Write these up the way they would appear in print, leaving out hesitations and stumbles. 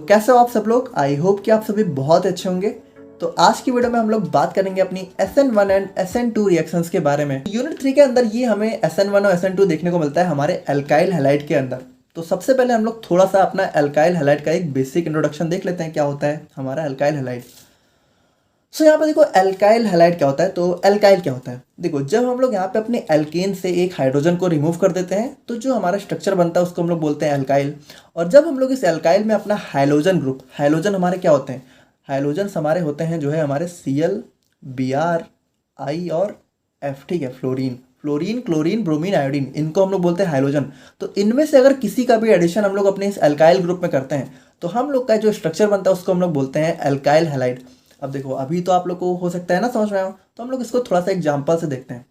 कैसे हो आप सब लोग। आई होप कि आप सभी बहुत अच्छे होंगे। तो आज की वीडियो में हम लोग बात करेंगे अपनी SN1 एंड SN2 रिएक्शंस के बारे में। यूनिट 3 के अंदर ये हमें SN1 और SN2 देखने को मिलता है हमारे एल्काइल हैलाइड के अंदर। तो सबसे पहले हम लोग थोड़ा सा अपना एल्काइल हैलाइड का एक बेसिक इंट्रोडक्शन देख लेते हैं, क्या होता है हमारा एल्काइल हैलाइड। सो यहाँ पे देखो एल्काइल हैलाइड क्या होता है। तो एल्काइल क्या होता है, देखो जब हम लोग यहाँ पे अपने एल्केन से एक हाइड्रोजन को रिमूव कर देते हैं तो जो हमारा स्ट्रक्चर बनता है उसको हम लोग बोलते हैं एल्काइल। और जब हम लोग इस एल्काइल में अपना हाइड्रोजन ग्रुप, हाइड्रोजन हमारे क्या होते हैं, हाइड्रोजन हमारे होते हैं जो है हमारे Cl, Br, I और F, ठीक है, fluorine, fluorine, chlorine, bromine, iodine, इनको हम लोग बोलते हैं हाइड्रोजन। तो इनमें से अगर किसी का भी एडिशन हम लोग अपने इस एल्काइल ग्रुप में करते हैं तो हम लोग का जो स्ट्रक्चर बनता है उसको हम लोग बोलते हैं एल्काइल हैलाइड। अब देखो अभी तो आप लोग को हो सकता है ना समझ में आए हो, तो हम लोग इसको थोड़ा सा एग्जांपल से देखते हैं।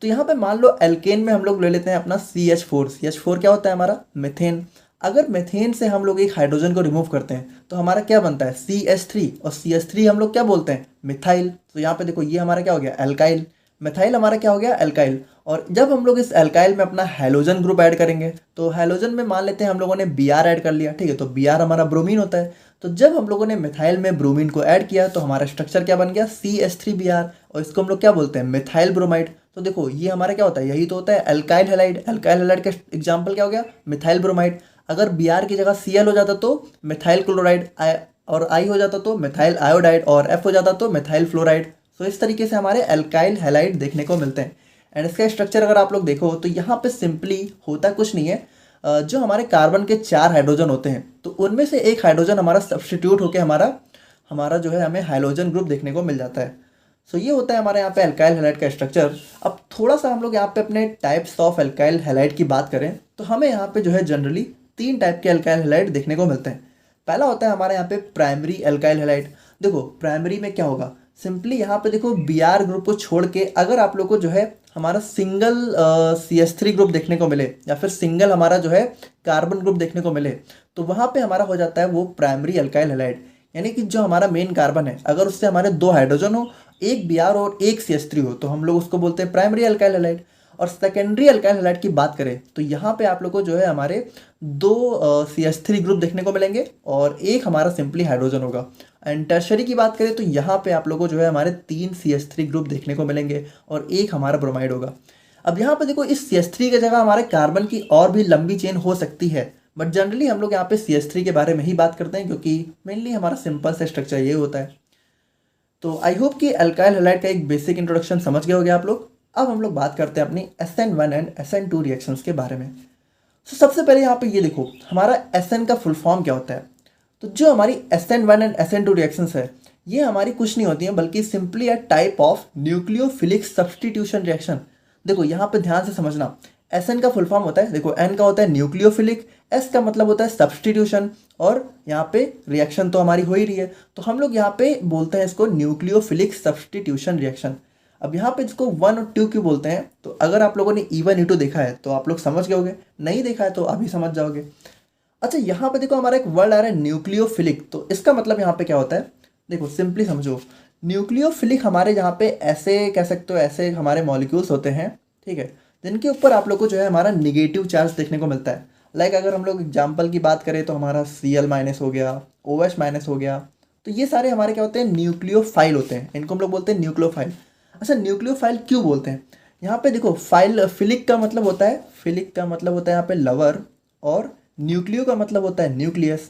तो यहाँ पे मान लो एल्केन में हम लोग ले लेते हैं अपना CH4। CH4 क्या होता है हमारा, मीथेन। अगर मीथेन से हम लोग एक हाइड्रोजन को रिमूव करते हैं तो हमारा क्या बनता है CH3, और CH3 हम लोग क्या बोलते हैं, मिथाइल। तो यहाँ पे देखो ये हमारा क्या हो गया, एल्काइल। मिथाइल हमारा क्या हो गया, एल्काइल। और जब हम लोग इस एल्काइल में अपना हैलोजन ग्रुप ऐड करेंगे तो हैलोजन में मान लेते हैं हम लोगों ने Br ऐड कर लिया, ठीक है, तो Br हमारा ब्रोमीन होता है। तो जब हम लोगों ने मिथाइल में ब्रोमीन को ऐड किया तो हमारा स्ट्रक्चर क्या बन गया, CH3Br, और इसको हम लोग क्या बोलते हैं, मिथाइल ब्रोमाइड। तो देखो ये हमारा क्या होता है, यही तो होता है एल्काइल हैलाइड। एल्काइल हैलाइड का एग्जाम्पल क्या हो गया, मिथाइल ब्रोमाइड। अगर Br की जगह Cl हो जाता तो मिथाइल क्लोराइड, और I हो जाता तो मिथाइल आयोडाइड, और F हो जाता तो मिथाइल फ्लोराइड। तो इस तरीके से हमारे एल्काइल हैलाइड देखने को मिलते हैं। एंड इसका स्ट्रक्चर अगर आप लोग देखो तो यहाँ पे सिंपली होता कुछ नहीं है। जो हमारे कार्बन के 4 हाइड्रोजन होते हैं तो उनमें से एक हाइड्रोजन हमारा सब्स्टिट्यूट होकर हमारा हमारा जो है हमें हाइड्रोजन ग्रुप देखने को मिल जाता है। सो ये होता है हमारे यहाँ पे एल्काइल हैलाइड का स्ट्रक्चर। अब थोड़ा सा हम लोग यहाँ पे अपने टाइप्स ऑफ एल्काइल हैलाइड की बात करें तो हमें यहाँ पे जो है जनरली 3 टाइप के एल्काइल हैलाइड देखने को मिलते हैं। पहला होता है हमारे यहाँ पे प्राइमरी एल्काइल हैलाइड। देखो प्राइमरी में क्या होगा, सिंपली यहाँ पे देखो Br ग्रुप को छोड़ के अगर आप लोग को जो है हमारा सिंगल CH3 ग्रुप देखने को मिले या फिर सिंगल हमारा जो है कार्बन ग्रुप देखने को मिले तो वहाँ पे हमारा हो जाता है वो प्राइमरी एल्काइल हैलाइड। यानी कि जो हमारा मेन कार्बन है अगर उससे हमारे 2 हाइड्रोजन हो, एक Br और एक CH3 हो, तो हम लोग उसको बोलते हैं प्राइमरी एल्काइल हैलाइड। और सेकेंडरी एल्काइल हैलाइड की बात करें तो यहाँ पे आप लोग को जो है हमारे 2 CH3 ग्रुप देखने को मिलेंगे और एक हमारा सिंपली हाइड्रोजन होगा। एंड टर्शरी की बात करें तो यहाँ पे आप लोगों को जो है हमारे 3 CH3 ग्रुप देखने को मिलेंगे और एक हमारा ब्रोमाइड होगा। अब यहाँ पे देखो इस CH3 की जगह हमारे कार्बन की और भी लंबी चेन हो सकती है, बट जनरली हम लोग यहाँ पे CH3 के बारे में ही बात करते हैं क्योंकि मेनली हमारा सिंपल से स्ट्रक्चर ये होता है। तो आई होप कि एल्काइल हैलाइड का एक बेसिक इंट्रोडक्शन समझ गए होंगे आप लोग। अब हम लोग बात करते हैं अपनी SN1 एंड SN2 रिएक्शंस के बारे में। तो सबसे पहले यहाँ पे ये देखो हमारा SN का फुल फॉर्म क्या होता है। तो जो हमारी SN1 एंड SN2 रिएक्शंस है ये हमारी कुछ नहीं होती हैं बल्कि simply a type of nucleophilic substitution reaction. देखो यहाँ पे ध्यान से समझना, SN का फुल फॉर्म होता है, देखो N का होता है न्यूक्लियोफिलिक, S का मतलब होता है सब्स्टिट्यूशन, और यहाँ पे रिएक्शन तो हमारी हो ही रही है तो हम लोग यहाँ पे बोलते हैं इसको न्यूक्लियोफिलिक सब्स्टिट्यूशन रिएक्शन। अब यहाँ पे इसको 1 और 2 क्यों बोलते हैं, तो अगर आप लोगों ने E1 E2 देखा है तो आप लोग समझ गए होंगे, नहीं देखा है तो अभी समझ जाओगे। अच्छा यहाँ पे देखो हमारा एक वर्ड आ रहा है न्यूक्लियोफिलिक, तो इसका मतलब यहाँ पे क्या होता है, देखो सिंपली समझो। न्यूक्लियोफिलिक हमारे यहाँ पे ऐसे कह सकते हो, ऐसे हमारे मॉलिक्यूल्स होते हैं, ठीक है, जिनके ऊपर आप लोग को जो है हमारा निगेटिव चार्ज देखने को मिलता है। लाइक अगर हम लोग एग्जाम्पल की बात करें तो हमारा Cl- हो गया, OH- हो गया, तो ये सारे हमारे क्या होते हैं, न्यूक्लियोफाइल होते हैं, इनको हम लोग बोलते हैं न्यूक्लियोफाइल। अच्छा न्यूक्लियोफाइल क्यों बोलते हैं, यहाँ पे देखो फाइल, फिलिक का मतलब होता है, फिलिक का मतलब होता है यहाँ पे लवर, और न्यूक्लियो का मतलब होता है न्यूक्लियस।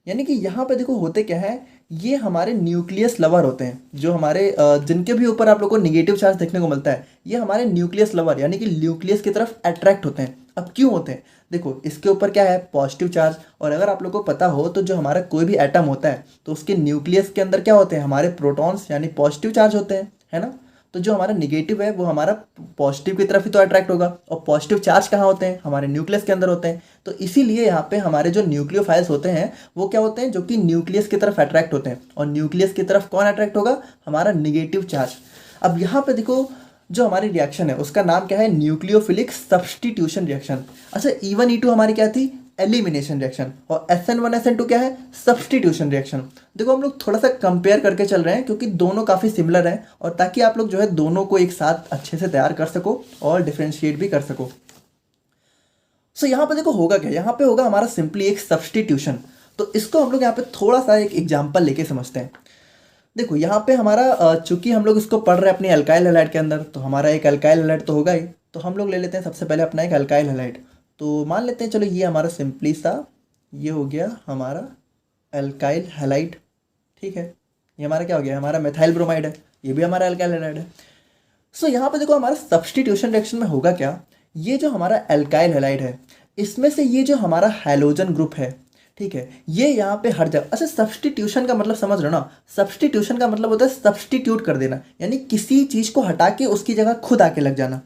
यानी कि यहाँ पे देखो होते क्या है, ये हमारे न्यूक्लियस लवर होते हैं, जो हमारे जिनके भी ऊपर आप लोग को निगेटिव चार्ज देखने को मिलता है ये हमारे न्यूक्लियस लवर यानी कि न्यूक्लियस की तरफ अट्रैक्ट होते हैं। अब क्यों होते हैं, देखो इसके ऊपर क्या है, पॉजिटिव चार्ज, और अगर आप लोग को पता हो तो जो हमारा कोई भी एटम होता है तो उसके न्यूक्लियस के अंदर क्या होते हैं, हमारे प्रोटॉन्स यानी पॉजिटिव चार्ज होते हैं, है ना। तो जो हमारा निगेटिव है वो हमारा पॉजिटिव की तरफ ही तो अट्रैक्ट होगा, और पॉजिटिव चार्ज कहाँ होते हैं, हमारे न्यूक्लियस के अंदर होते हैं। तो इसीलिए यहाँ पे हमारे जो न्यूक्लियोफाइल्स होते हैं वो क्या होते हैं, जो कि न्यूक्लियस की तरफ अट्रैक्ट होते हैं, और न्यूक्लियस की तरफ कौन अट्रैक्ट होगा, हमारा निगेटिव चार्ज। अब यहाँ पे देखो जो हमारी रिएक्शन है उसका नाम क्या है, न्यूक्लियोफिलिक सब्स्टिट्यूशन रिएक्शन। अच्छा E1 E2 हमारी क्या थी, एलिमिनेशन रिएक्शन, और SN1 SN2 क्या है, सब्स्टिट्यूशन रिएक्शन। देखो हम लोग थोड़ा सा कंपेयर करके चल रहे हैं क्योंकि दोनों काफ़ी सिमिलर हैं, और ताकि आप लोग जो है दोनों को एक साथ अच्छे से तैयार कर सको और डिफ्रेंशिएट भी कर सको। सो यहाँ पे देखो होगा क्या, यहाँ पे होगा हमारा सिंपली एक सब्स्टिट्यूशन। तो इसको हम लोग यहाँ पे थोड़ा सा एक एग्जाम्पल लेके समझते हैं। देखो यहाँ पे हमारा चूंकि हम लोग इसको पढ़ रहे हैं अपनी अल्काइल हैलाइड के अंदर, तो हमारा एक अल्काइल हैलाइड तो होगा ही। तो हम लोग ले लेते हैं सबसे पहले अपना एक अल्काइल हैलाइड। तो मान लेते हैं चलो ये हमारा सिंपली सा ये हो गया हमारा अल्काइल हैलाइड, ठीक है। ये हमारा क्या हो गया, हमारा मेथाइल ब्रोमाइड है, ये भी हमारा अल्काइल हैलाइड है। सो यहाँ पे देखो हमारा सब्स्टिट्यूशन रिएक्शन में होगा क्या, ये जो हमारा अल्काइल हैलाइड है इसमें से ये जो हमारा हैलोजन ग्रुप है, ठीक है, ये यहाँ पे हट जाए। अच्छा, सब्स्टिट्यूशन का मतलब समझ रहे हो ना, सब्स्टिट्यूशन का मतलब होता है सब्स्टिट्यूट कर देना, यानी किसी चीज़ को हटा के उसकी जगह खुद आके लग जाना।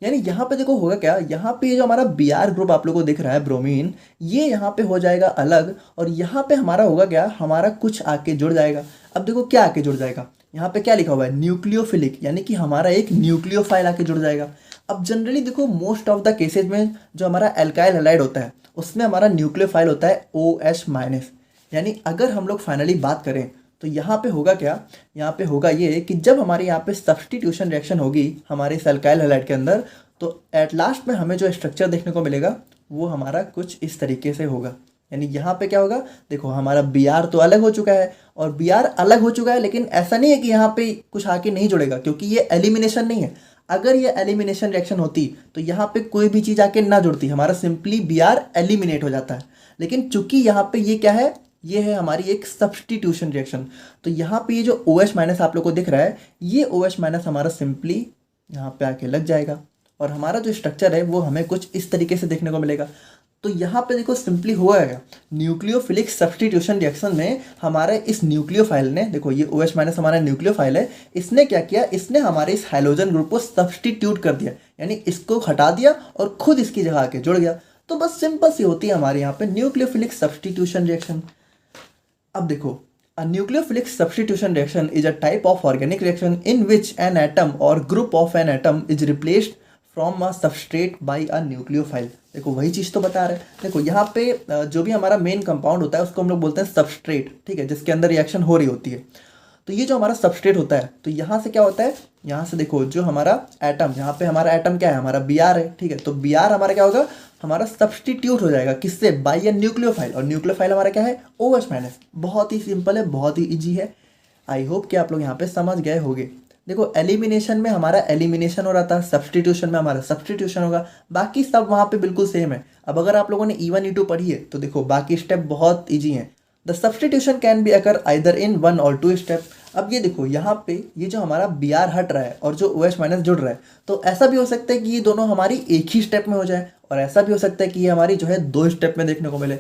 यानी यहाँ पे देखो होगा क्या, यहाँ पे ये जो हमारा Br ग्रुप आप लोगों को दिख रहा है ब्रोमीन, ये यहाँ पे हो जाएगा अलग, और यहाँ पे हमारा होगा क्या, हमारा कुछ आके जुड़ जाएगा। अब देखो क्या आके जुड़ जाएगा, यहाँ पे क्या लिखा हुआ है, न्यूक्लियोफिलिक, यानी कि हमारा एक न्यूक्लियोफाइल आके जुड़ जाएगा। अब जनरली देखो मोस्ट ऑफ द केसेज में जो हमारा एल्काइल हैलाइड होता है उसमें हमारा न्यूक्लियोफाइल होता है OH-। यानी अगर हम लोग फाइनली बात करें तो यहाँ पे होगा क्या, यहाँ पे होगा ये कि जब हमारे यहाँ पे सब्स्टिट्यूशन रिएक्शन होगी हमारे इस अल्काइल हैलाइड के अंदर, तो एट लास्ट में हमें जो स्ट्रक्चर देखने को मिलेगा वो हमारा कुछ इस तरीके से होगा। यानी यहाँ पे क्या होगा, देखो हमारा Br तो अलग हो चुका है, और Br अलग हो चुका है, लेकिन ऐसा नहीं है कि यहाँ पे कुछ आके नहीं जुड़ेगा, क्योंकि ये एलिमिनेशन नहीं है। अगर ये एलिमिनेशन रिएक्शन होती तो यहाँ पे कोई भी चीज़ आके ना जुड़ती, हमारा सिंपली Br एलिमिनेट हो जाता है। लेकिन चूंकि यहाँ पे ये क्या है, ये है हमारी एक सब्स्टिट्यूशन रिएक्शन, तो यहाँ पे ये जो OH- आप लोग को दिख रहा है, ये OH- हमारा सिंपली यहाँ पे आके लग जाएगा, और हमारा जो स्ट्रक्चर है वो हमें कुछ इस तरीके से देखने को मिलेगा। तो यहाँ पे देखो सिंपली हुआ है न्यूक्लियोफिलिक सब्स्टिट्यूशन रिएक्शन में हमारे इस न्यूक्लियोफाइल ने, देखो ये OH- हमारा न्यूक्लियोफाइल है, इसने क्या किया, इसने हमारे इस हाइड्रोजन ग्रुप को सब्स्टिट्यूट कर दिया, यानी इसको हटा दिया और खुद इसकी जगह आके जुड़ गया। तो बस सिंपल सी होती है हमारे यहाँ पे न्यूक्लियोफिलिक सब्स्टिट्यूशन रिएक्शन। अब देखो, a nucleophilic substitution reaction is a type of organic reaction in which an atom or group of an atom is replaced from a substrate by a nucleophile. देखो वही चीज़ तो बता रहे हैं। देखो यहाँ पे जो भी हमारा मेन कंपाउंड होता है उसको हम लोग बोलते हैं सबस्ट्रेट, ठीक है, जिसके अंदर रिएक्शन हो रही होती है। तो ये जो हमारा सबस्ट्रेट होता है, तो यहाँ से क्या होता है, यहाँ से देखो जो हमारा एटम, यहाँ पे हमारा एटम क्या है, हमारा Br है, ठीक है। तो Br हमारा क्या होगा, हमारा सब्स्टिट्यूट हो जाएगा किससे, बाई अ न्यूक्लियोफाइल, और न्यूक्लियोफाइल हमारा क्या है, OH-। बहुत ही सिंपल है, बहुत ही ईजी है। आई होप कि आप लोग यहाँ पे समझ गए होंगे। देखो एलिमिनेशन में हमारा एलिमिनेशन हो रहा था, सब्स्टिट्यूशन में हमारा सब्स्टिट्यूशन होगा, बाकी सब वहाँ पे बिल्कुल सेम है। अब अगर आप लोगों ने E1 E2 पढ़ी है तो देखो बाकी स्टेप बहुत ईजी हैं। The substitution can be occur either in 1 और 2 स्टेप। अब ये देखो यहाँ पे ये जो हमारा Br हट रहा है और जो OH- जुड़ रहा है, तो ऐसा भी हो सकता है कि ये दोनों हमारी एक ही स्टेप में हो जाए, और ऐसा भी हो सकता है कि ये हमारी जो है 2 स्टेप में देखने को मिले।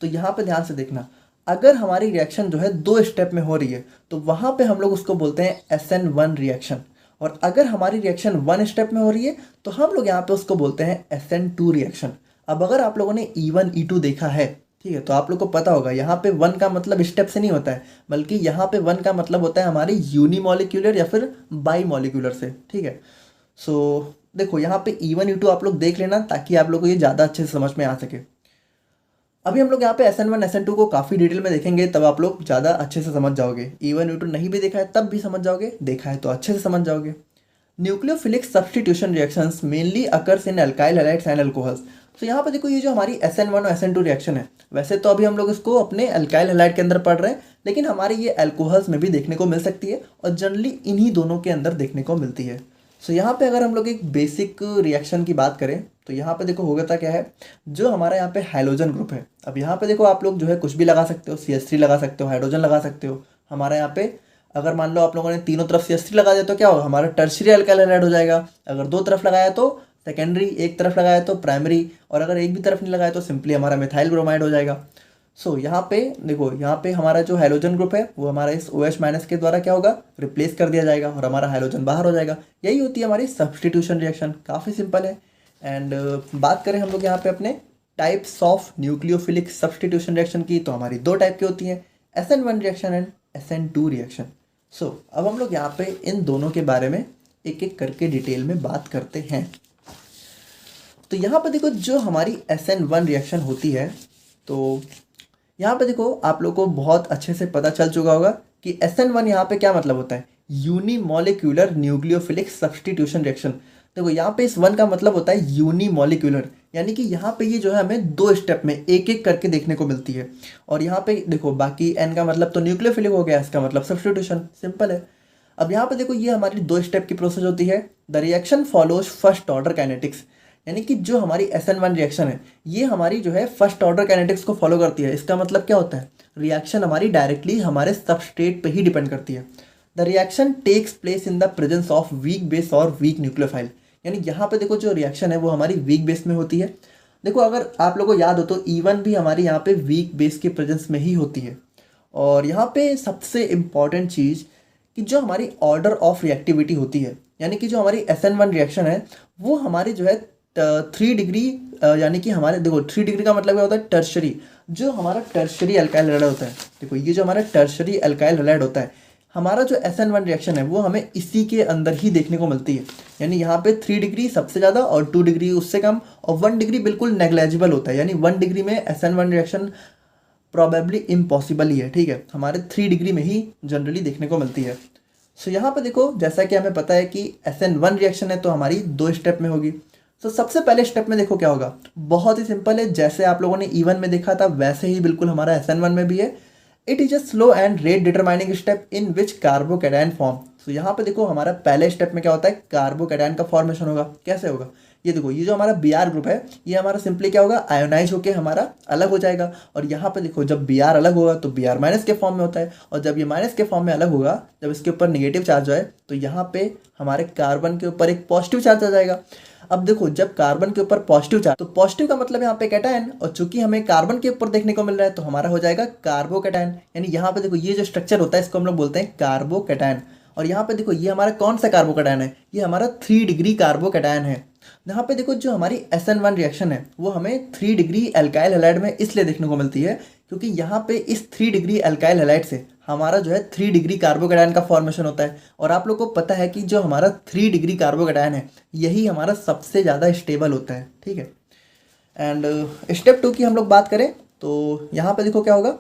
तो यहाँ पे ध्यान से देखना, अगर हमारी रिएक्शन जो है 2 स्टेप में हो रही है तो वहाँ पे हम लोग उसको बोलते हैं SN1 रिएक्शन, और अगर हमारी रिएक्शन 1 स्टेप में हो रही है तो हम लोग यहाँ पे उसको बोलते हैं SN2 रिएक्शन। अब अगर आप लोगों ने E1 E2 देखा है, ठीक है, तो आप लोग को पता होगा यहाँ पे 1 का मतलब स्टेप से नहीं होता है, बल्कि यहाँ पे 1 का मतलब होता है हमारी यूनिमॉलिक्यूलर या फिर बाई मॉलिक्यूलर से, ठीक है। सो देखो यहाँ पे E1 E2 आप लोग देख लेना ताकि आप लोग को ये ज़्यादा अच्छे से समझ में आ सके। अभी हम लोग यहाँ पे SN1 SN2 को काफ़ी डिटेल में देखेंगे, तब आप लोग ज़्यादा अच्छे से समझ जाओगे। E1 E2 नहीं भी देखा है तब भी समझ जाओगे, देखा है तो अच्छे से समझ जाओगे। Nucleophilic substitution reactions mainly occurs in alkyl halides and alcohols. तो यहाँ पे देखो ये जो हमारी SN1 और SN2 रिएक्शन है, वैसे तो अभी हम लोग इसको अपने अल्काइल हैलाइड के अंदर पढ़ रहे हैं, लेकिन हमारी ये अल्कोहल्स में भी देखने को मिल सकती है, और जनरली इन्हीं दोनों के अंदर देखने को मिलती है। सो यहाँ पे अगर हम लोग एक बेसिक रिएक्शन की बात करें तो यहाँ पे देखो होगा क्या है, जो हमारा यहाँ पे हाइड्रोजन ग्रुप है। अब यहाँ पे देखो आप लोग जो है कुछ भी लगा सकते हो, CH3 लगा सकते हो, हाइड्रोजन लगा सकते हो। हमारा यहाँ पे अगर मान लो आप लोगों ने तीनों तरफ CH3 लगा दिया तो क्या होगा, हमारा टर्शियरी अल्काइल हैलाइड हो जाएगा। अगर 2 तरफ लगाया तो सेकेंडरी, एक तरफ लगाया तो प्राइमरी, और अगर एक भी तरफ नहीं लगाया तो सिंपली हमारा मिथाइल ब्रोमाइड हो जाएगा। सो यहाँ पे देखो, यहाँ पे हमारा जो हाइड्रोजन ग्रुप है वो हमारा इस OH- के द्वारा क्या होगा, रिप्लेस कर दिया जाएगा, और हमारा हाइड्रोजन बाहर हो जाएगा। यही होती है हमारी सब्स्टिट्यूशन रिएक्शन, काफ़ी सिंपल है। एंड बात करें हम लोग यहाँ पे अपने types of nucleophilic substitution reaction की, तो हमारी 2 टाइप की होती हैं, SN1 reaction and SN2 reaction. सो अब हम लोग यहाँ पे इन दोनों के बारे में एक एक करके डिटेल में बात करते हैं। तो यहाँ पे देखो जो हमारी SN1 रिएक्शन होती है, तो यहाँ पे देखो आप लोग को बहुत अच्छे से पता चल चुका होगा कि SN1 यहाँ पे क्या मतलब होता है, यूनिमॉलिक्यूलर न्यूक्लियोफिलिक सब्स्टिट्यूशन रिएक्शन। देखो यहाँ पे इस वन का मतलब होता है यूनिमॉलिक्यूलर, यानी कि यहाँ पे ये जो है हमें 2 स्टेप में एक एक करके देखने को मिलती है। और यहाँ पे देखो बाकी एन का मतलब तो न्यूक्लियोफिलिक हो गया, इसका मतलब सब्स्टिट्यूशन, सिंपल है। अब यहाँ पे देखो ये हमारी 2 स्टेप की प्रोसेस होती है। The reaction follows first order kinetics, यानी कि जो हमारी SN1 रिएक्शन है ये हमारी जो है फर्स्ट ऑर्डर काइनेटिक्स को फॉलो करती है। इसका मतलब क्या होता है, रिएक्शन हमारी डायरेक्टली हमारे सबस्ट्रेट पे ही डिपेंड करती है। The reaction takes place in the presence of weak base और वीक न्यूक्लियोफाइल, यानी यहाँ पे देखो जो रिएक्शन है वो हमारी वीक बेस में होती है। देखो अगर आप लोगों को याद हो तो E1 भी हमारी यहाँ पे वीक बेस के प्रेजेंस में ही होती है। और यहाँ पे सबसे इम्पॉर्टेंट चीज़ कि जो हमारी ऑर्डर ऑफ रिएक्टिविटी होती है, यानी कि जो हमारी SN1 रिएक्शन है वो हमारी जो है 3 डिग्री, यानी कि हमारे देखो 3 डिग्री का मतलब क्या होता है, टर्शरी, जो हमारा टर्शरी अल्काइल हैलाइड होता है। देखो ये जो हमारा टर्शरी अल्काइल हैलाइड होता है, हमारा जो SN1 रिएक्शन है वो हमें इसी के अंदर ही देखने को मिलती है। यानी यहाँ पे 3 डिग्री सबसे ज़्यादा और 2 डिग्री उससे कम और 1 डिग्री बिल्कुल नेग्लेजिबल होता है, यानी 1 डिग्री में SN1 रिएक्शन प्रॉबेबली इम्पॉसिबल ही है, ठीक है। हमारे 3 डिग्री में ही जनरली देखने को मिलती है। सो यहाँ पे देखो जैसा कि हमें पता है कि SN1 रिएक्शन है तो हमारी 2 स्टेप में होगी। तो सबसे पहले स्टेप में देखो क्या होगा, बहुत ही सिंपल है, जैसे आप लोगों ने E1 में देखा था वैसे ही बिल्कुल हमारा SN1 में भी है। It is a slow and rate determining step in which carbocation form. तो यहाँ पे देखो हमारा पहले स्टेप में क्या होता है, कार्बोकैटायन का फॉर्मेशन होगा। कैसे होगा, ये देखो ये जो हमारा Br ग्रुप है ये हमारा सिंपली क्या होगा, आयोनाइज होकर हमारा अलग हो जाएगा। और यहाँ पे देखो जब Br अलग होगा तो Br माइनस के फॉर्म में होता है, और जब ये माइनस के फॉर्म में अलग होगा, जब इसके ऊपर निगेटिव चार्ज है तो यहाँ पे हमारे कार्बन के ऊपर एक पॉजिटिव चार्ज आ जाएगा। अब देखो जब कार्बन के ऊपर पॉजिटिव चार्ज, तो पॉजिटिव का मतलब यहाँ पे कैटायन, और चूंकि हमें कार्बन के ऊपर देखने को मिल रहा है तो हमारा हो जाएगा कार्बोकैटायन। यानी यहाँ पे देखो ये जो स्ट्रक्चर होता है इसको हम लोग बोलते हैं कार्बोकैटायन। और यहाँ पे देखो ये हमारा कौन सा कार्बोकैटायन है, ये हमारा 3 डिग्री कार्बोकैटायन है। यहाँ पे देखो जो हमारी SN1 रिएक्शन है वो हमें 3 डिग्री अल्काइल हैलाइड में इसलिए देखने को मिलती है क्योंकि यहाँ पे इस 3 डिग्री अल्काइल हैलाइड से हमारा जो है 3 डिग्री कार्बोकैटायन का फॉर्मेशन होता है। और आप लोग को पता है कि जो हमारा 3 डिग्री कार्बोकैटायन है यही हमारा सबसे ज़्यादा स्टेबल होता है, ठीक है। एंड स्टेप 2 की हम लोग बात करें तो यहाँ पे देखो क्या होगा,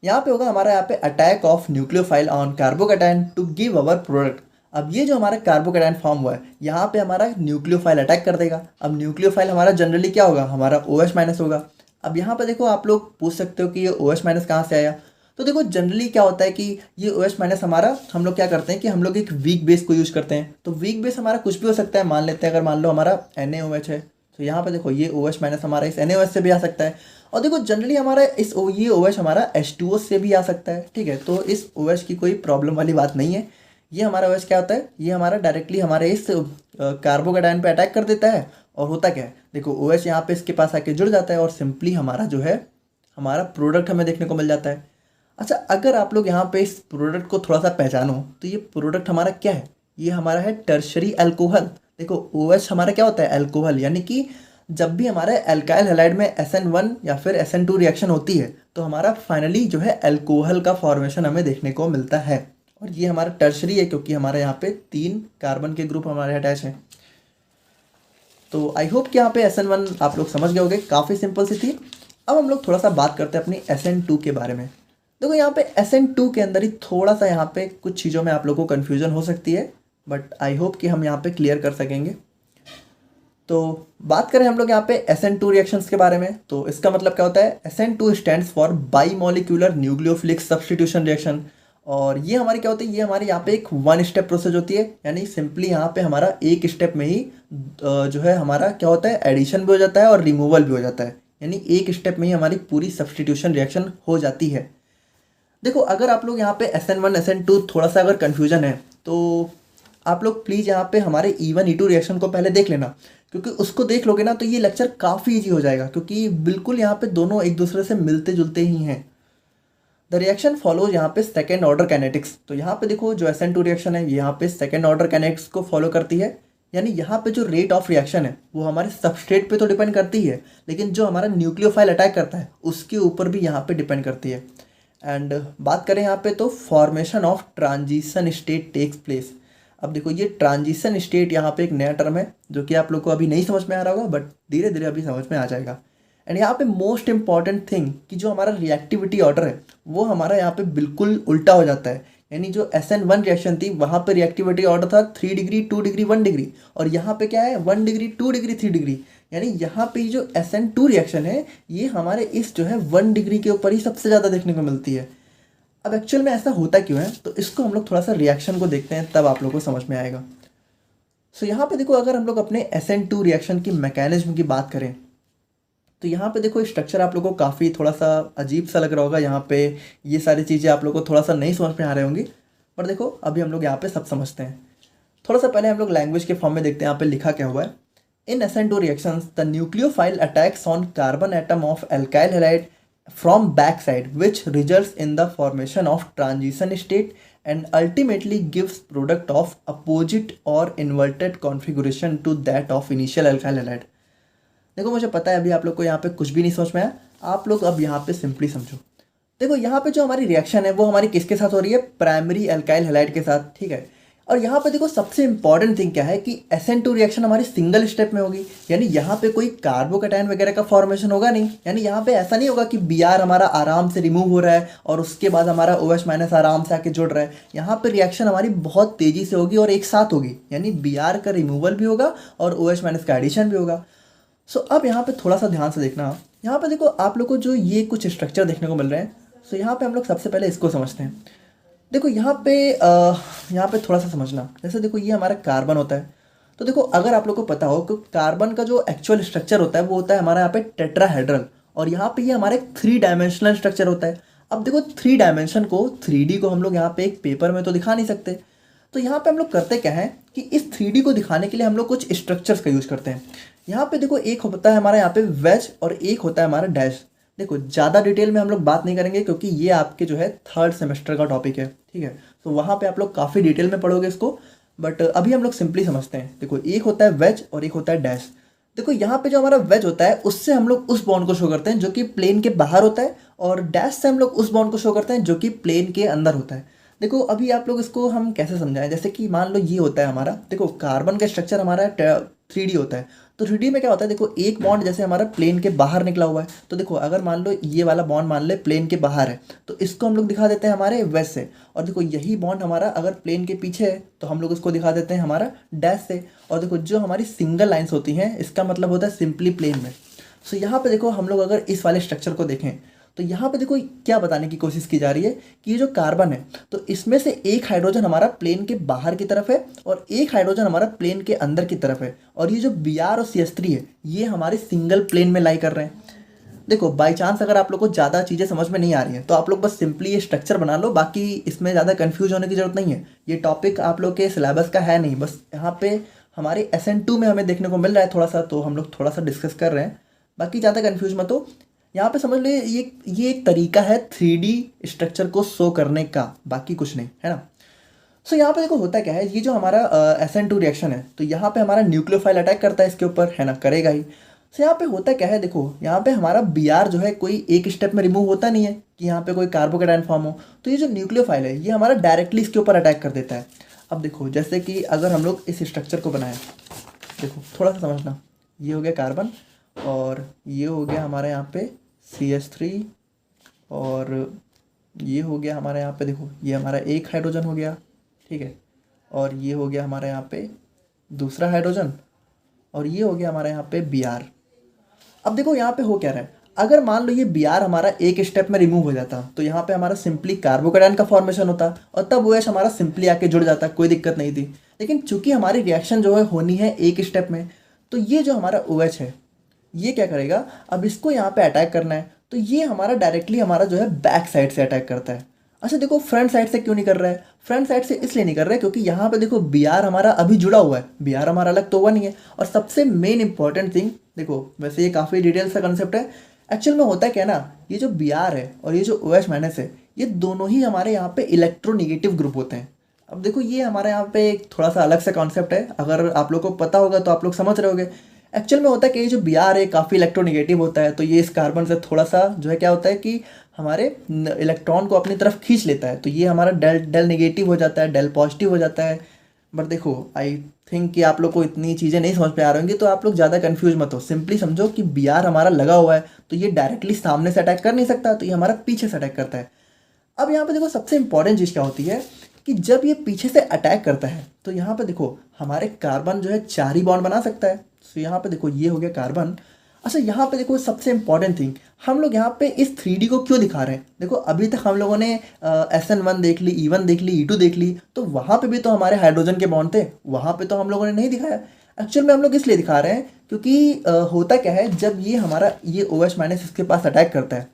यहाँ पे होगा हमारा यहाँ पे attack of nucleophile on carbocation to give our product. अब ये जो हमारा कार्बोकैटायन फॉर्म हुआ है यहाँ पे हमारा न्यूक्लियोफाइल अटैक कर देगा। अब न्यूक्लियोफाइल हमारा जनरली क्या होगा, हमारा OH माइनस होगा। अब यहाँ पे देखो आप लोग पूछ सकते हो कि ये OH माइनस कहाँ से आया, तो देखो जनरली क्या होता है कि ये OH माइनस हमारा, हम लोग क्या करते हैं कि हम लोग एक वीक बेस को यूज करते हैं। तो वीक बेस हमारा कुछ भी हो सकता है, मान लेते हैं अगर मान लो हमारा NaOH है तो यहाँ पे देखो ये OH माइनस हमारा इस NaOH से भी आ सकता है। और देखो जनरली हमारा ये OH हमारा H2O से भी आ सकता है, ठीक है। तो इस OH की कोई प्रॉब्लम वाली बात नहीं है। ये हमारा OH क्या होता है, ये हमारा डायरेक्टली हमारे इस कार्बोकैटायन पे अटैक कर देता है। और होता क्या है, देखो OH यहाँ पे इसके पास आके जुड़ जाता है और सिंपली हमारा जो है हमारा प्रोडक्ट हमें देखने को मिल जाता है। अच्छा अगर आप लोग यहाँ पे इस प्रोडक्ट को थोड़ा सा पहचानो तो ये प्रोडक्ट हमारा क्या है, ये हमारा है टर्शरी अल्कोहल। देखो OH हमारा क्या होता है, अल्कोहल, यानी कि जब भी हमारे अल्काइल हैलाइड में SN1 या फिर SN2 रिएक्शन होती है तो हमारा फाइनली जो है अल्कोहल का फॉर्मेशन हमें देखने को मिलता है। और ये हमारा टर्शरी है क्योंकि हमारे यहाँ पे 3 कार्बन के ग्रुप हमारे अटैच हैं। तो आई होप कि यहाँ पे SN1 आप लोग समझ गए होंगे, काफ़ी सिंपल सी थी। अब हम लोग थोड़ा सा बात करते हैं अपनी SN2 के बारे में। देखो यहाँ पे SN2 के अंदर ही थोड़ा सा यहाँ पे कुछ चीज़ों में आप लोगों को कन्फ्यूजन हो सकती है, बट आई होप कि हम यहाँ पे क्लियर कर सकेंगे। तो बात करें हम लोग यहाँ पे SN2 रिएक्शंस के बारे में, तो इसका मतलब क्या होता है, SN2 stands for by molecular nucleophilic substitution reaction. और ये हमारी क्या होती है, ये हमारी यहाँ पे एक 1 स्टेप प्रोसेस होती है, यानी सिंपली यहाँ पे हमारा एक स्टेप में ही जो है हमारा क्या होता है, एडिशन भी हो जाता है और रिमूवल भी हो जाता है। यानी एक स्टेप में ही हमारी पूरी सब्स्टिट्यूशन रिएक्शन हो जाती है। देखो अगर आप लोग यहाँ पे SN1 SN2 थोड़ा सा अगर कन्फ्यूजन है तो आप लोग प्लीज़ यहाँ पे हमारे E1 E2 रिएक्शन को पहले देख लेना, क्योंकि उसको देख लोगे ना तो ये लेक्चर काफ़ी इजी हो जाएगा, क्योंकि बिल्कुल यहाँ पे दोनों एक दूसरे से मिलते जुलते ही हैं। द रिएक्शन फॉलोज यहाँ पे सेकेंड ऑर्डर काइनेटिक्स। तो यहाँ पे देखो जो SN2 रिएक्शन है यहाँ पे सेकेंड ऑर्डर काइनेटिक्स को फॉलो करती है। यानी यहाँ पे जो रेट ऑफ रिएक्शन है वो हमारे सबस्ट्रेट पे तो डिपेंड करती है, लेकिन जो हमारा न्यूक्लियोफाइल अटैक करता है उसके ऊपर भी यहाँ पे डिपेंड करती है। एंड बात करें यहाँ पे तो formation of transition state takes place. अब देखो ये ट्रांजिशन स्टेट यहाँ पे एक नया टर्म है जो कि आप लोग को अभी नहीं समझ में आ रहा होगा, बट धीरे धीरे अभी समझ में आ जाएगा। एंड यहाँ पे मोस्ट इंपॉर्टेंट थिंग कि जो हमारा रिएक्टिविटी ऑर्डर है वो हमारा यहाँ पे बिल्कुल उल्टा हो जाता है। यानी जो SN1 रिएक्शन थी वहाँ पे रिएक्टिविटी ऑर्डर था 3 डिग्री 2 डिग्री 1 डिग्री, और यहाँ पे क्या है 1 डिग्री 2 डिग्री 3 डिग्री। यानी यहाँ पे जो SN2 रिएक्शन है ये हमारे इस जो है 1 डिग्री के ऊपर ही सबसे ज़्यादा देखने को मिलती है। अब एक्चुअल में ऐसा होता क्यों है, तो इसको हम लोग थोड़ा सा रिएक्शन को देखते हैं, तब आप लोगों को समझ में आएगा। सो यहाँ पे देखो, अगर हम लोग अपने SN2 रिएक्शन की मैकेनिज्म की बात करें तो यहाँ पे देखो स्ट्रक्चर आप लोगों को काफ़ी थोड़ा सा अजीब सा लग रहा होगा। यहाँ पे ये सारी चीज़ें आप लोगों को थोड़ा सा नहीं समझ में आ रही होंगी, पर देखो अभी हम लोग यहाँ पे सब समझते हैं। थोड़ा सा पहले हम लोग लैंग्वेज के फॉर्म में देखते हैं यहाँ पे लिखा क्या हुआ है। इन SN2 reactions the nucleophile attacks on carbon atom of alkyl halide from backside which results in the formation of transition state and ultimately gives product of opposite or inverted configuration to that of initial alkyl halide। देखो मुझे पता है अभी आप लोग को यहाँ पे कुछ भी नहीं समझ में आया, आप लोग अब यहाँ पे सिंपली समझो। देखो यहाँ पे जो हमारी रिएक्शन है वो हमारी किसके साथ हो रही है, प्राइमरी एल्काइल हैलाइड के साथ, ठीक है। और यहाँ पे देखो सबसे इंपॉर्टेंट थिंग क्या है कि SN2 रिएक्शन हमारी सिंगल स्टेप में होगी, यानी यहाँ पे कोई कार्बोकैटायन वगैरह का फॉर्मेशन होगा नहीं। यानी यहाँ पे ऐसा नहीं होगा कि Br हमारा आराम से रिमूव हो रहा है और उसके बाद हमारा OH माइनस आराम से आके जुड़ रहा है। यहाँ पे रिएक्शन हमारी बहुत तेज़ी से होगी और एक साथ होगी, यानी Br का रिमूवल भी होगा और OH माइनस का एडिशन भी होगा। सो अब यहाँ पे थोड़ा सा ध्यान से देखना। यहाँ पे देखो आप लोग को जो ये कुछ स्ट्रक्चर देखने को मिल रहे हैं, सो यहाँ पे हम लोग सबसे पहले इसको समझते हैं। देखो यहाँ पे थोड़ा सा समझना। जैसे देखो ये हमारा कार्बन होता है, तो देखो अगर आप लोग को पता हो कि कार्बन का जो एक्चुअल स्ट्रक्चर होता है वो होता है हमारा यहाँ पे टेट्राहेड्रल, और यहाँ पे ये हमारा एक 3 डायमेंशनल स्ट्रक्चर होता है। अब देखो 3 डायमेंशन को 3D को हम लोग यहाँ पे एक पेपर में तो दिखा नहीं सकते, तो यहाँ पे हम लोग करते क्या है कि इस 3D को दिखाने के लिए हम लोग कुछ स्ट्रक्चर्स का यूज़ करते हैं। यहाँ पे देखो एक होता है हमारा यहाँ पे वेज और एक होता है हमारा डैश। देखो ज़्यादा डिटेल में हम लोग बात नहीं करेंगे क्योंकि ये आपके जो है 3rd सेमेस्टर का टॉपिक है, ठीक है। तो वहाँ पे आप लोग काफ़ी डिटेल में पढ़ोगे इसको, बट अभी हम लोग सिंपली समझते हैं। देखो एक होता है वेज और एक होता है डैश। देखो यहाँ पे जो हमारा वेज होता है उससे हम लोग उस बॉन्ड को शो करते हैं जो कि प्लेन के बाहर होता है, और डैश से हम लोग उस बॉन्ड को शो करते हैं जो कि प्लेन के अंदर होता है। देखो अभी आप लोग इसको हम कैसे समझाएं, जैसे कि मान लो ये होता है हमारा, देखो कार्बन का स्ट्रक्चर हमारा 3D होता है। तो 3D में क्या होता है, देखो एक बॉन्ड जैसे हमारा प्लेन के बाहर निकला हुआ है, तो देखो अगर मान लो ये वाला बॉन्ड मान ले प्लेन के बाहर है तो इसको हम लोग दिखा देते हैं हमारे वेज से, और देखो यही बॉन्ड हमारा अगर प्लेन के पीछे है तो हम लोग उसको दिखा देते हैं हमारा डैश से। और देखो जो हमारी सिंगल लाइन्स होती हैं इसका मतलब होता है सिंपली प्लेन में। सो यहाँ पे देखो हम लोग अगर इस वाले स्ट्रक्चर को देखें तो यहाँ पे देखो क्या बताने की कोशिश की जा रही है कि ये जो कार्बन है तो इसमें से एक हाइड्रोजन हमारा प्लेन के बाहर की तरफ है और एक हाइड्रोजन हमारा प्लेन के अंदर की तरफ है, और ये जो Br और CH3 है ये हमारे सिंगल प्लेन में लाई कर रहे हैं। देखो बाई चांस अगर आप लोग को ज़्यादा चीज़ें समझ में नहीं आ रही हैं तो आप लोग बस सिंपली ये स्ट्रक्चर बना लो, बाकी इसमें ज़्यादा कन्फ्यूज होने की ज़रूरत नहीं है। ये टॉपिक आप लोग के सिलेबस का है नहीं, बस यहाँ पे हमारे SN2 में हमें देखने को मिल रहा है थोड़ा सा, तो हम लोग थोड़ा सा डिस्कस कर रहे हैं। बाकी ज़्यादा कन्फ्यूज मत हो, यहाँ पे समझ लो ये एक तरीका है 3D स्ट्रक्चर को शो करने का, बाकी कुछ नहीं है ना। सो यहाँ पे देखो होता क्या है, ये जो हमारा SN2 रिएक्शन है तो यहाँ पे हमारा न्यूक्लियोफाइल अटैक करता है इसके ऊपर, है ना, करेगा ही। सो यहाँ पे होता क्या है, देखो यहाँ पे हमारा Br जो है कोई एक स्टेप में रिमूव होता नहीं है कि यहाँ पे कोई कार्बोकैटायन फॉर्म हो, तो ये जो न्यूक्लियोफाइल है ये हमारा डायरेक्टली इसके ऊपर अटैक कर देता है। अब देखो जैसे कि अगर हम लोग इस स्ट्रक्चर को बनाएं, देखो थोड़ा सा समझना, ये हो गया कार्बन और ये हो गया हमारे यहाँ पे CH3, और ये हो गया हमारे यहाँ पे, देखो ये हमारा एक हाइड्रोजन हो गया, ठीक है, और ये हो गया हमारे यहाँ पे दूसरा हाइड्रोजन, और ये हो गया हमारे यहाँ पे Br। अब देखो यहाँ पे हो क्या रहा है, अगर मान लो ये Br हमारा एक स्टेप में रिमूव हो जाता तो यहाँ पे हमारा सिंपली कार्बोकैटायन का फॉर्मेशन होता और तब OH हमारा सिंपली आके जुड़ जाता, कोई दिक्कत नहीं थी। लेकिन चूंकि हमारी रिएक्शन जो है होनी है एक स्टेप में, तो ये जो हमारा OH है ये क्या करेगा, अब इसको यहाँ पे अटैक करना है तो ये हमारा डायरेक्टली हमारा जो है बैक साइड से अटैक करता है। अच्छा देखो फ्रंट साइड से क्यों नहीं कर रहा है, फ्रंट साइड से इसलिए नहीं कर रहा है क्योंकि यहाँ पे देखो Br हमारा अभी जुड़ा हुआ है, Br हमारा अलग तो हुआ नहीं है। और सबसे मेन इंपॉर्टेंट थिंग, देखो वैसे ये काफ़ी डिटेल सा कंसेप्ट है, एक्चुअल में होता है क्या ना, ये जो Br है और ये जो OH माइनस है ये दोनों ही हमारे यहाँ पे इलेक्ट्रोनिगेटिव ग्रुप होते हैं। अब देखो ये हमारे यहाँ पे एक थोड़ा सा अलग सा कॉन्सेप्ट है, अगर आप लोग को पता होगा तो आप लोग समझ रहे होगे। एक्चुअल में होता है कि ये जो Br है काफ़ी इलेक्ट्रोनिगेटिव होता है, तो ये इस कार्बन से थोड़ा सा जो है क्या होता है कि हमारे इलेक्ट्रॉन को अपनी तरफ खींच लेता है, तो ये हमारा डेल नेगेटिव हो जाता है, डेल पॉजिटिव हो जाता है। बट देखो आई थिंक कि आप लोग को इतनी चीज़ें नहीं समझ में आ रही होंगी, तो आप लोग ज़्यादा कंफ्यूज मत हो, सिंपली समझो कि Br हमारा लगा हुआ है तो ये डायरेक्टली सामने से अटैक कर नहीं सकता, तो ये हमारा पीछे से अटैक करता है। अब यहाँ पे देखो सबसे इंपॉर्टेंट चीज़ क्या होती है कि जब ये पीछे से अटैक करता है तो यहाँ पे देखो हमारे कार्बन जो है 4 ही बॉन्ड बना सकता है। तो यहाँ पे देखो ये हो गया कार्बन। अच्छा यहाँ पे देखो सबसे इंपॉर्टेंट थिंग, हम लोग यहाँ पे इस 3D को क्यों दिखा रहे हैं? देखो अभी तक हम लोगों ने SN1 देख ली, E1 देख ली, E2 देख ली, तो वहाँ पे भी तो हमारे हाइड्रोजन के बॉन्ड थे, वहाँ पे तो हम लोगों ने नहीं दिखाया। एक्चुअल में हम लोग इसलिए दिखा रहे हैं क्योंकि होता क्या है, जब ये हमारा ये OH माइनस इसके पास अटैक करता है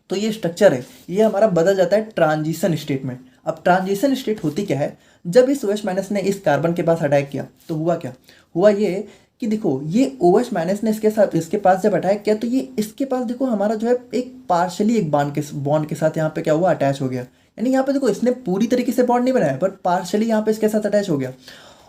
तो ये स्ट्रक्चर है ये हमारा बदल जाता है ट्रांजिशन स्टेट में। अब ट्रांजिशन स्टेट होती क्या है, जब इस OH माइनस ने इस कार्बन के पास अटैक किया तो हुआ क्या, हुआ ये कि देखो ये OH माइनस ने इसके पास जब अटैक किया तो ये इसके पास देखो हमारा जो है एक पार्शली एक बॉन्ड के साथ यहाँ पे क्या हुआ, अटैच हो गया। यानी यहाँ पे देखो इसने पूरी तरीके से बॉन्ड नहीं बनाया पर पार्शली यहाँ पे इसके साथ अटैच हो गया।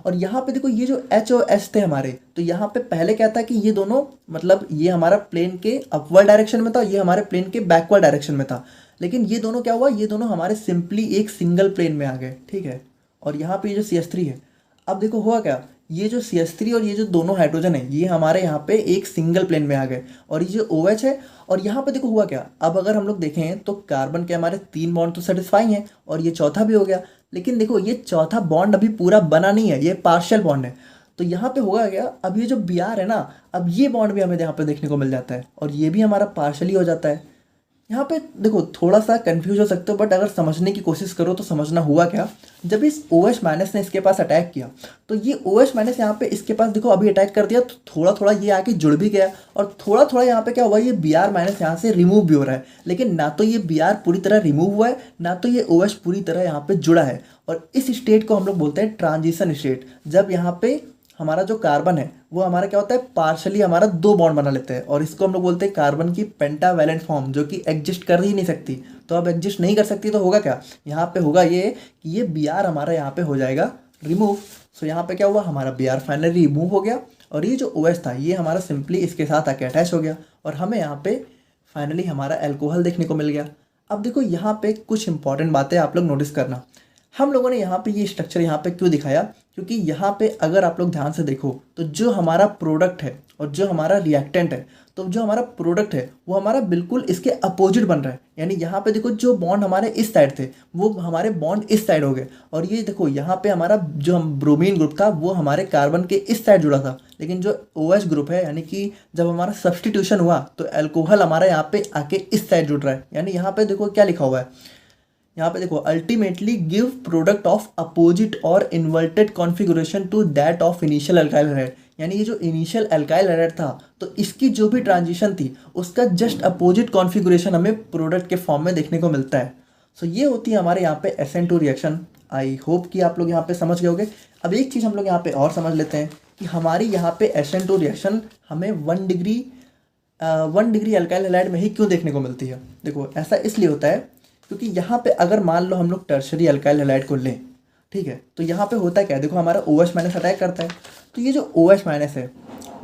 और यहाँ पे देखो ये जो H और S थे हमारे, तो यहाँ पे पहले क्या था कि ये दोनों मतलब ये हमारा प्लेन के अपवर्ड डायरेक्शन में था, ये हमारे प्लेन के बैकवर्ड डायरेक्शन में था। लेकिन ये दोनों क्या हुआ, ये दोनों हमारे सिंपली एक सिंगल प्लेन में आ गए, ठीक है। और यहाँ पे ये जो CH3 है, अब देखो हुआ क्या, ये जो CH3 और ये जो दोनों हाइड्रोजन है ये हमारे यहाँ पे एक सिंगल प्लेन में आ गए। और ये जो OH है, और यहाँ पे देखो हुआ क्या, अब अगर हम लोग देखें तो कार्बन के हमारे 3 बॉन्ड तो सेटिस्फाई हैं और ये चौथा भी हो गया। लेकिन देखो ये चौथा बॉन्ड अभी पूरा बना नहीं है, ये पार्शियल बॉन्ड है। तो यहाँ पे होगा क्या, अब ये जो Br है ना, अब ये बॉन्ड भी हमें यहाँ पे देखने को मिल जाता है और ये भी हमारा पार्शली हो जाता है। यहाँ पे देखो थोड़ा सा कंफ्यूज हो सकते हो बट अगर समझने की कोशिश करो तो समझना हुआ क्या, जब इस OH माइनस ने इसके पास अटैक किया तो ये OH माइनस यहाँ पे इसके पास देखो अभी अटैक कर दिया तो थोड़ा थोड़ा ये आके जुड़ भी गया और थोड़ा थोड़ा यहाँ पे क्या हुआ, ये Br माइनस यहाँ से रिमूव भी हो रहा है। लेकिन ना तो ये Br पूरी तरह रिमूव हुआ है, ना तो ये OH पूरी तरह यहाँ पे जुड़ा है। और इस स्टेट को हम लोग बोलते हैं ट्रांजिशन स्टेट, जब यहाँ पे हमारा जो कार्बन है वो हमारा क्या होता है, पार्शली हमारा 2 बॉन्ड बना लेते हैं और इसको हम लोग बोलते हैं कार्बन की पेंटावैलेंट फॉर्म, जो कि एग्जिस्ट कर ही नहीं सकती। तो अब एग्जिस्ट नहीं कर सकती तो होगा क्या, यहाँ पे होगा ये कि ये Br हमारा यहाँ पे हो जाएगा रिमूव। सो यहाँ पे क्या हुआ, हमारा Br फाइनली रिमूव हो गया और ये जो OH था ये हमारा सिंपली इसके साथ आके अटैच हो गया और हमें यहाँ पे फाइनली हमारा एल्कोहल देखने को मिल गया। अब देखो यहाँ पे कुछ इंपॉर्टेंट बातें आप लोग नोटिस करना, हम लोगों ने यहाँ पे ये स्ट्रक्चर यहाँ पे क्यों दिखाया, क्योंकि यहाँ पे अगर आप लोग ध्यान से देखो तो जो हमारा प्रोडक्ट है और जो हमारा रिएक्टेंट है, तो जो हमारा प्रोडक्ट है वो हमारा बिल्कुल इसके अपोजिट बन रहा है। यानी यहाँ पे देखो जो बॉन्ड हमारे इस साइड थे वो हमारे बॉन्ड इस साइड हो गए और ये देखो यहाँ पे हमारा जो हम ब्रोमीन ग्रुप था वो हमारे कार्बन के इस साइड जुड़ा था। लेकिन जो OH ग्रुप है, यानी कि जब हमारा सब्सटीट्यूशन हुआ तो एल्कोहल हमारा यहाँ पे आके इस साइड जुड़ रहा है। यानी यहाँ पे देखो क्या लिखा हुआ है, यहाँ पे देखो ultimately give product of opposite और inverted configuration to that of initial alkyl halide. यानी ये जो इनिशियल अल्काइल हैलाइड था तो इसकी जो भी ट्रांजिशन थी उसका जस्ट अपोजिट कॉन्फ़िगरेशन हमें प्रोडक्ट के फॉर्म में देखने को मिलता है। सो ये होती है हमारे यहाँ पे SN2 रिएक्शन। आई होप कि आप लोग यहाँ पे समझ गए होंगे। अब एक चीज़ हम लोग यहाँ पे और समझ लेते हैं कि हमारी यहाँ पे SN2 रिएक्शन हमें 1 डिग्री अल्काइल हैलाइड में ही क्यों देखने को मिलती है। देखो ऐसा इसलिए होता है क्योंकि यहाँ पे अगर मान लो हम लोग टर्शरी अल्काइल हैलाइड को लें, ठीक है, तो यहाँ पे होता क्या है, देखो हमारा OH माइनस अटैक करता है तो ये जो OH माइनस है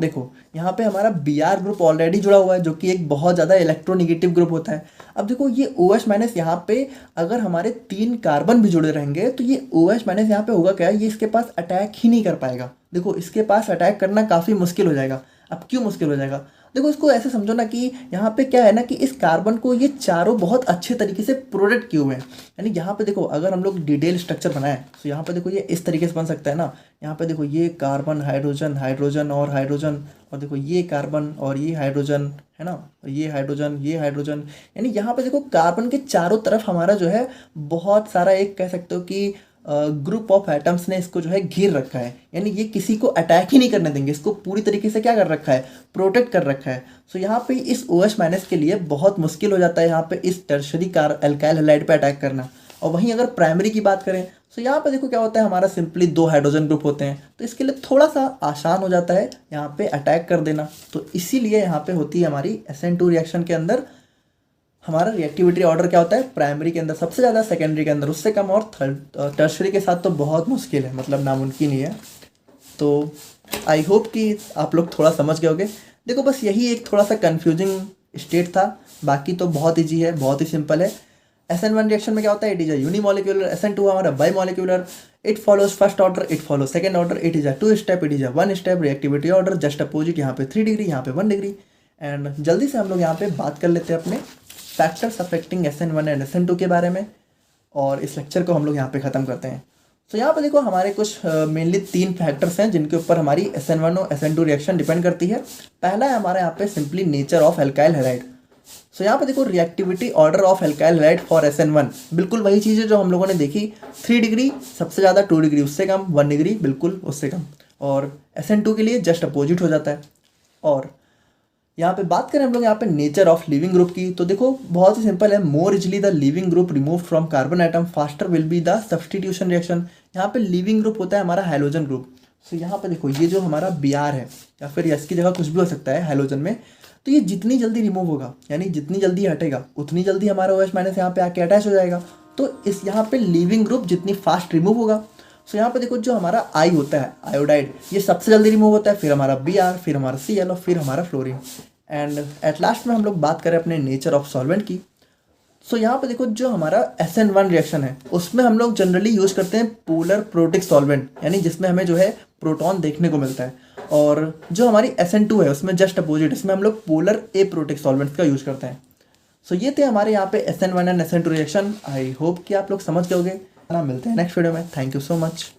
देखो यहाँ पे हमारा Br ग्रुप ऑलरेडी जुड़ा हुआ है जो कि एक बहुत ज़्यादा इलेक्ट्रोनिगेटिव ग्रुप होता है। अब देखो ये OH माइनस यहाँ पे अगर हमारे 3 कार्बन भी जुड़े रहेंगे तो ये OH माइनस यहाँ पे होगा क्या, ये इसके पास अटैक ही नहीं कर पाएगा। देखो इसके पास अटैक करना काफ़ी मुश्किल हो जाएगा। अब क्यों मुश्किल हो जाएगा, देखो इसको ऐसे समझो ना कि यहाँ पे क्या है ना कि इस कार्बन को ये चारों बहुत अच्छे तरीके से प्रोडक्ट किए हुए हैं। यानी यहाँ पे देखो अगर हम लोग डिटेल स्ट्रक्चर बनाएं तो यहाँ पे देखो ये इस तरीके से बन सकता है ना। यहाँ पे देखो ये कार्बन हाइड्रोजन हाइड्रोजन और हाइड्रोजन, और देखो ये कार्बन और ये हाइड्रोजन है ना, ये हाइड्रोजन। यानी यहाँ पे देखो कार्बन के चारों तरफ हमारा जो है बहुत सारा एक कह सकते हो कि ग्रुप ऑफ एटम्स ने इसको जो है घेर रखा है। यानी ये किसी को अटैक ही नहीं करने देंगे, इसको पूरी तरीके से क्या कर रखा है, प्रोटेक्ट कर रखा है। सो यहाँ पे इस OH माइनस के लिए बहुत मुश्किल हो जाता है यहाँ पे इस टर्शरी अल्काइल हैलाइड पे अटैक करना। और वहीं अगर प्राइमरी की बात करें तो यहाँ पे देखो क्या होता है, हमारा सिंपली 2 हाइड्रोजन ग्रुप होते हैं तो इसके लिए थोड़ा सा आसान हो जाता है यहाँ पे अटैक कर देना। तो इसीलिए यहाँ पे होती है हमारी SN2 रिएक्शन के अंदर हमारा रिएक्टिविटी ऑर्डर क्या होता है, प्राइमरी के अंदर सबसे ज़्यादा, सेकेंडरी के अंदर उससे कम, और टर्शरी के साथ तो बहुत मुश्किल है, मतलब नामुमकिन ही है। तो आई होप कि आप लोग थोड़ा समझ गए होंगे। देखो बस यही एक थोड़ा सा कंफ्यूजिंग स्टेट था, बाकी तो बहुत ईजी है, बहुत ही सिंपल है। SN1 रिएक्शन में क्या होता है, it is a unimolecular, SN2 हमारा bimolecular, it follows first order, it follow second order, it is a 2 step, it is a 1 step reactivity order, just opposite, यहाँ पे 3 डिग्री, यहाँ पे 1 डिग्री। एंड जल्दी से हम लोग यहाँ पे बात कर लेते हैं अपने factors affecting SN1 and SN2 के बारे में। और इस लेक्चर को हम लोग यहाँ पे ख़त्म करते हैं। तो यहाँ पे देखो हमारे कुछ मेनली 3 फैक्टर्स हैं जिनके ऊपर हमारी SN1 और SN2 रिएक्शन डिपेंड करती है। पहला है हमारा यहाँ पे simply nature of alkyl halide. So यहाँ पे देखो reactivity order of alkyl halide for SN1 बिल्कुल वही चीज़ है जो हम लोगों ने देखी, 3 डिग्री सबसे ज़्यादा, 2 डिग्री उससे कम, 1 डिग्री बिल्कुल उससे कम, और SN2 के लिए जस्ट अपोजिट हो जाता है। और यहाँ पे बात करें हम लोग यहाँ पे नेचर ऑफ लिविंग ग्रुप की, तो देखो बहुत ही सिंपल है, मोर easily the leaving group remove from carbon atom faster will be the substitution reaction. यहाँ पे लिविंग ग्रुप होता है हमारा हाइड्रोजन ग्रुप। सो यहाँ पे देखो ये जो हमारा Br है या फिर यस की जगह कुछ भी हो सकता है हाइड्रोजन में, तो ये जितनी जल्दी रिमूव होगा यानी जितनी जल्दी हटेगा उतनी जल्दी हमारा OH माइनस यहाँ पे आके अटैच हो जाएगा। तो इस यहाँ पे लिविंग ग्रुप जितनी फास्ट रिमूव होगा। सो यहाँ पे देखो जो हमारा आई होता है आयोडाइड, ये सबसे जल्दी रिमूव होता है, फिर हमारा Br, फिर हमारा Cl और फिर हमारा फ्लोरीन। एंड एट लास्ट में हम लोग बात करें अपने नेचर ऑफ सॉल्वेंट की। सो यहाँ पे देखो जो हमारा SN1 रिएक्शन है उसमें हम लोग जनरली यूज़ करते हैं पोलर प्रोटिक सॉल्वेंट, यानी जिसमें हमें जो है प्रोटॉन देखने को मिलता है। और जो हमारी SN2 है उसमें जस्ट अपोजिट, इसमें हम लोग पोलर एप्रोटिक सॉल्वेंट्स का यूज़ करते हैं। सो ये थे हमारे यहाँ पे SN1 and SN2 reaction. I hope कि आप लोग समझ गए होंगे। मिलते हैं नेक्स्ट वीडियो में। Thank you so much.